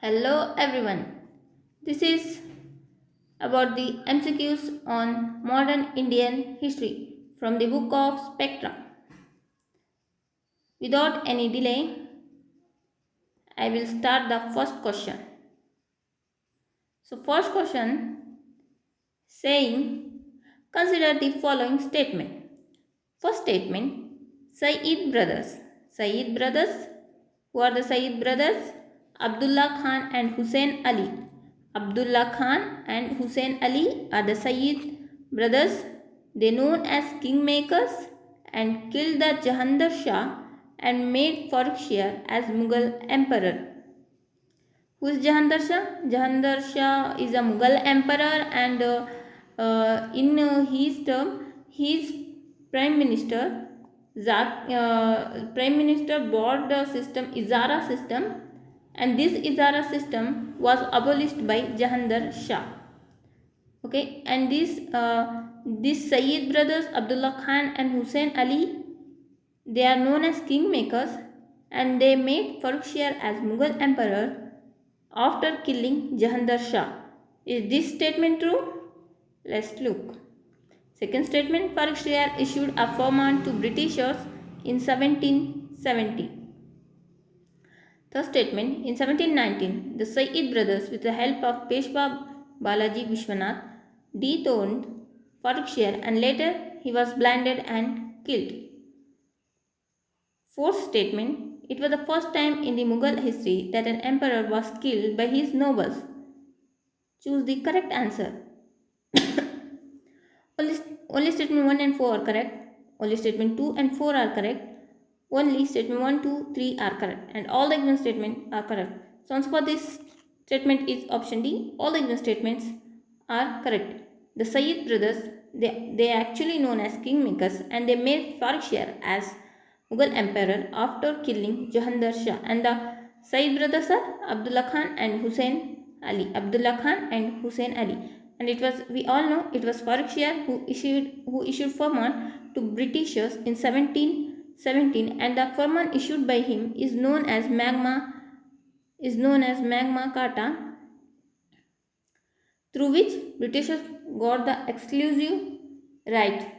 Hello everyone. This is about the MCQs on modern Indian history from the book of Spectra. Without any delay, I will start the first question. So first question saying consider the following statement. First statement Sayyid brothers. Sayyid brothers. Who are the Sayyid brothers? Abdullah Khan and Hussein Ali. Abdullah Khan and Hussein Ali are the Sayyid brothers. They known as kingmakers and killed the Jahandar Shah and made Farrukhsiyar as Mughal emperor. Who is Jahandar Shah? Jahandar Shah is a Mughal emperor and in his term, his prime minister, prime minister brought the system Izara system, and this Izara system was abolished by Jahandar Shah. Okay, and these Sayyid brothers Abdullah Khan and Hussein Ali, they are known as kingmakers, and they made Farrukhsiyar as Mughal emperor after killing Jahandar Shah. Is this statement true? Let's look. Second statement, Farrukhsiyar issued a firman to Britishers in 1770. Third statement, in 1719, the Sayyid brothers, with the help of Peshwa Balaji Vishwanath, dethroned Farrukhsiyar and later he was blinded and killed. Fourth statement, it was the first time in the Mughal history that an emperor was killed by his nobles. Choose the correct answer. only statement 1 and 4 are correct. Only statement 2 and 4 are correct. Only statement 1, 2, 3 are correct. And all the given statements are correct. So answer for this statement is option D. All the given statements are correct. The Sayyid brothers, they are actually known as kingmakers and they made Farrukhsiyar as Mughal emperor after killing Jahandar Shah. And the Sayyid brothers are Abdullah Khan and Hussein Ali. Abdullah Khan and Hussein Ali. And it was, we all know, it was Farrukhsiyar who issued firman to Britishers in 1717, and the firman issued by him is known as Magna Carta, through which Britishers got the exclusive right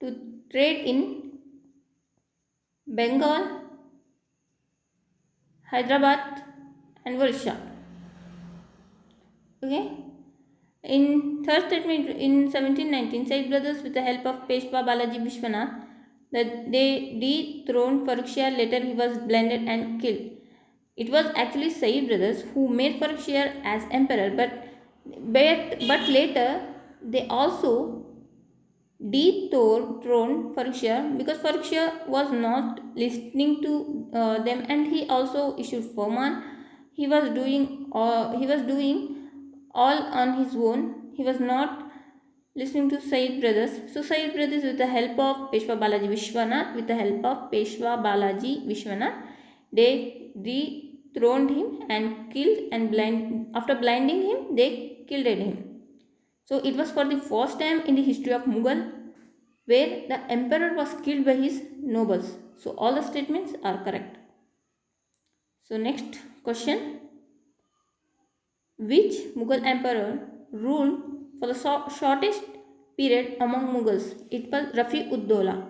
to trade in Bengal, Hyderabad and Orissa. Okay. In third statement, in 1719, Said brothers, with the help of Peshwa Balaji Vishwanath, that they dethroned Farrukhsiyar. Later, he was blinded and killed. It was actually Said brothers who made Farrukhsiyar as emperor, but later they also dethroned Farrukhsiyar because Farrukhsiyar was not listening to them, and he also issued firman. He was doing all on his own. He was not listening to Said brothers. So Said brothers, with the help of Peshwa Balaji Vishwanath, they dethroned him and killed and after blinding him, they killed him. So it was for the first time in the history of Mughal where the emperor was killed by his nobles. So all the statements are correct. So next question. Which Mughal emperor ruled for the shortest period among Mughals? It was Rafi-ud-Dawla,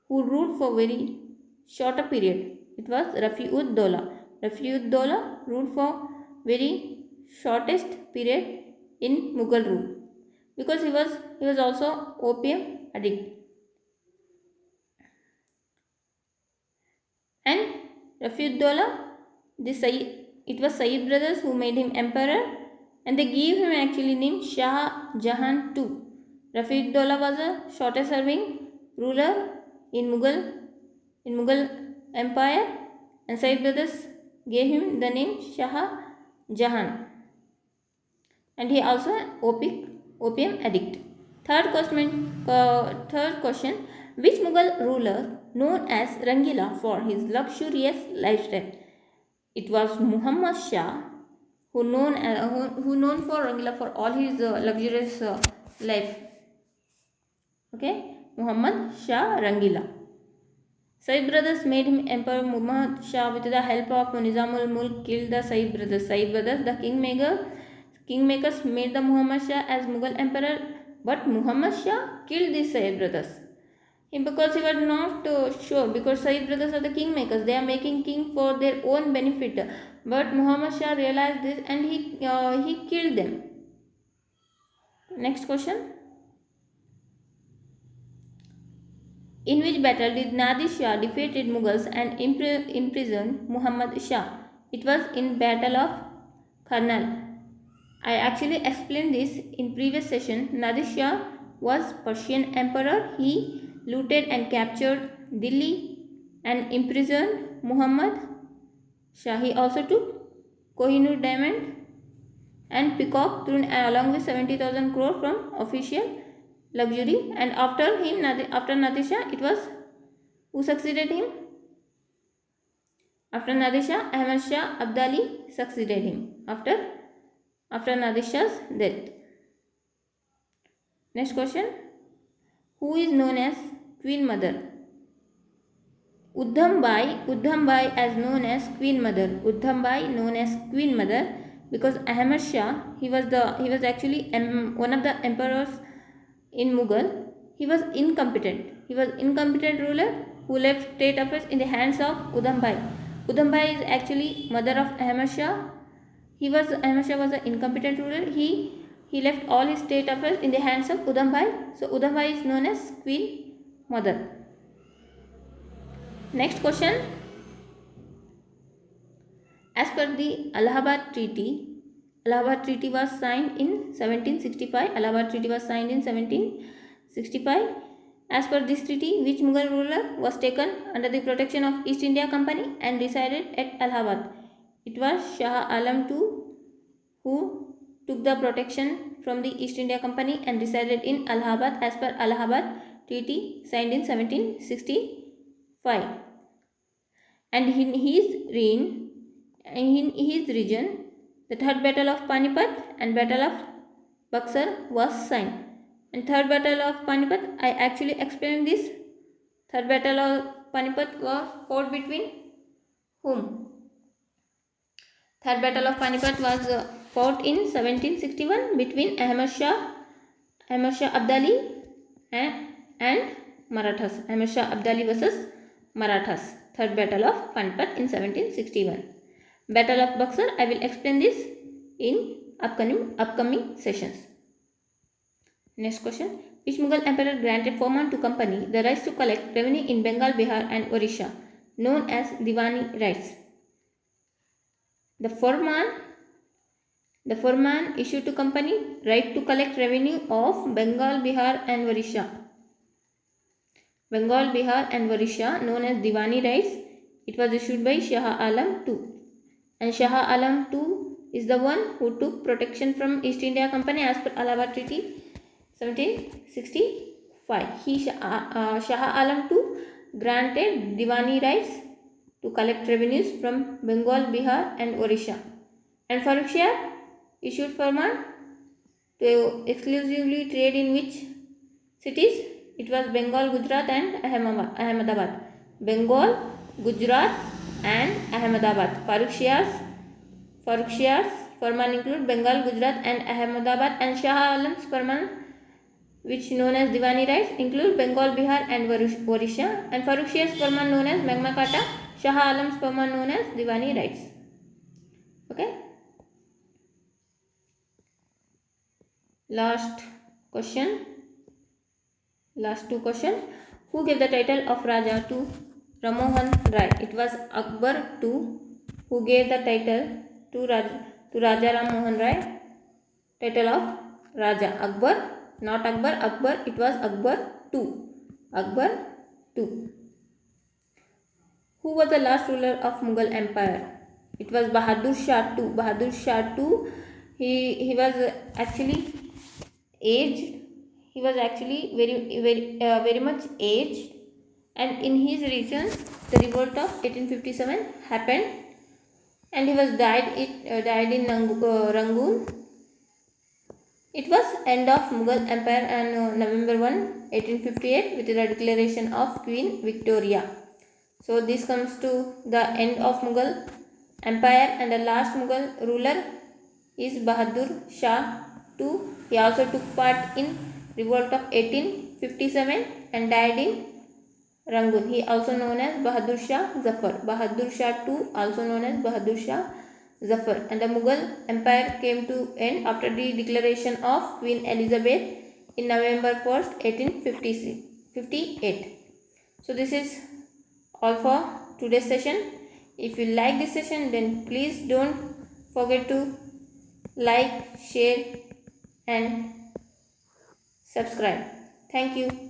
who ruled for very shorter period. It was Rafi-ud-Dawla. Rafi-ud-Dawla ruled for very shortest period in Mughal rule because he was also opium addict. And Rafi-ud-Dawla, it was Sayyid brothers who made him emperor, and they gave him actually name Shah Jahan II. Rafi-ud-Dawla was a shortest serving ruler in Mughal Empire, and Sayyid brothers gave him the name Shah Jahan, and he also an opium addict. Third question: which Mughal ruler known as Rangila for his luxurious lifestyle? It was Muhammad Shah, who known for Rangila for all his luxurious life. Okay, Muhammad Shah Rangila. Said brothers made him Emperor Muhammad Shah with the help of Nizamul Mulk killed the Said brothers. Said brothers, the kingmakers made the Muhammad Shah as Mughal Emperor, but Muhammad Shah killed the Said brothers. Because he was not sure, because Said brothers are the kingmakers, they are making king for their own benefit. But Muhammad Shah realized this and he killed them. Next question. In which battle did Nadir Shah defeated Mughals and imprisoned Muhammad Shah? It was in Battle of Karnal. I actually explained this in previous session. Nadir Shah was Persian emperor. He looted and captured Delhi and imprisoned Muhammad Shah. He also took Kohinoor diamond and peacock throne along with 70,000 crore from official luxury. And after him, after Nadir Shah, it was who succeeded him? After Nadir Shah, Ahmad Shah Abdali succeeded him after Nadir Shah's death. Next question. Who is known as Queen Mother? Udham Bai as known as Queen Mother. Udham Bai known as Queen Mother because Ahmad Shah, he was actually one of the emperors in Mughal. He was incompetent. He was incompetent ruler who left state affairs in the hands of Udham Bai. Udham Bai is actually mother of Ahmad Shah. Ahmad Shah was an incompetent ruler. He left all his state affairs in the hands of Udham Bai. So Udham Bai is known as Queen Mother. Next question. As per the Allahabad Treaty was signed in 1765. Allahabad Treaty was signed in 1765. As per this treaty, which Mughal ruler was taken under the protection of East India Company and resided at Allahabad? It was Shah Alam II who took the protection from the East India Company and resided in Allahabad as per Allahabad Treaty signed in 1765. And in his region, the third battle of Panipat and battle of Buxar was signed. And third battle of Panipat, I actually explained this. Third battle of Panipat was fought between whom? Third battle of Panipat was fought in 1761 between Ahmad Shah Abdali and Marathas. Ahmad Shah Abdali versus Marathas. Third battle of Panipat in 1761. Battle of Buxar, I will explain this in upcoming sessions. Next question. Which Mughal emperor granted Farman to company the rights to collect revenue in Bengal, Bihar and Orissa, known as Diwani rights? The Farman issued to company right to collect revenue of Bengal, Bihar and Orissa. Bengal, Bihar and Orissa, known as Diwani rights. It was issued by Shah Alam II. And Shah Alam II is the one who took protection from East India Company as per Allahabad Treaty 1765. Shah Alam II granted Diwani rights to collect revenues from Bengal, Bihar and Orissa. And Farrukh Shah issued Farman to exclusively trade in which cities? It was Bengal, Gujarat and Ahmedabad. Bengal, Gujarat and Ahmedabad. Farrukh Shah's Farman include Bengal, Gujarat and Ahmedabad, and Shah Alam's Farman, which known as Diwani rights, include Bengal, Bihar and Orissa, and Farrukh Shah's Farman known as Magna Carta, Shah Alam's Farman known as Diwani rights. Okay. Last two questions. Who gave the title of Raja to Ramohan Rai? It was Akbar II who gave the title to Raja Ram Mohan Rai. Title of Raja. Akbar, not Akbar, it was Akbar II. Who was the last ruler of Mughal Empire? It was Bahadur Shah II. He was actually aged. He was actually very much aged, and in his region the revolt of 1857 happened, and he was died in Rangoon. It was end of Mughal Empire on November 1, 1858 with the declaration of Queen Victoria. So this comes to the end of Mughal Empire, and the last Mughal ruler is Bahadur Shah II. He also took part in revolt of 1857 and died in Rangoon. He also known as Bahadur Shah Zafar. Bahadur Shah II, also known as Bahadur Shah Zafar. And the Mughal Empire came to end after the declaration of Queen Elizabeth in November 1st, 1858. So this is all for today's session. If you like this session, then please don't forget to like, share and subscribe. Thank you.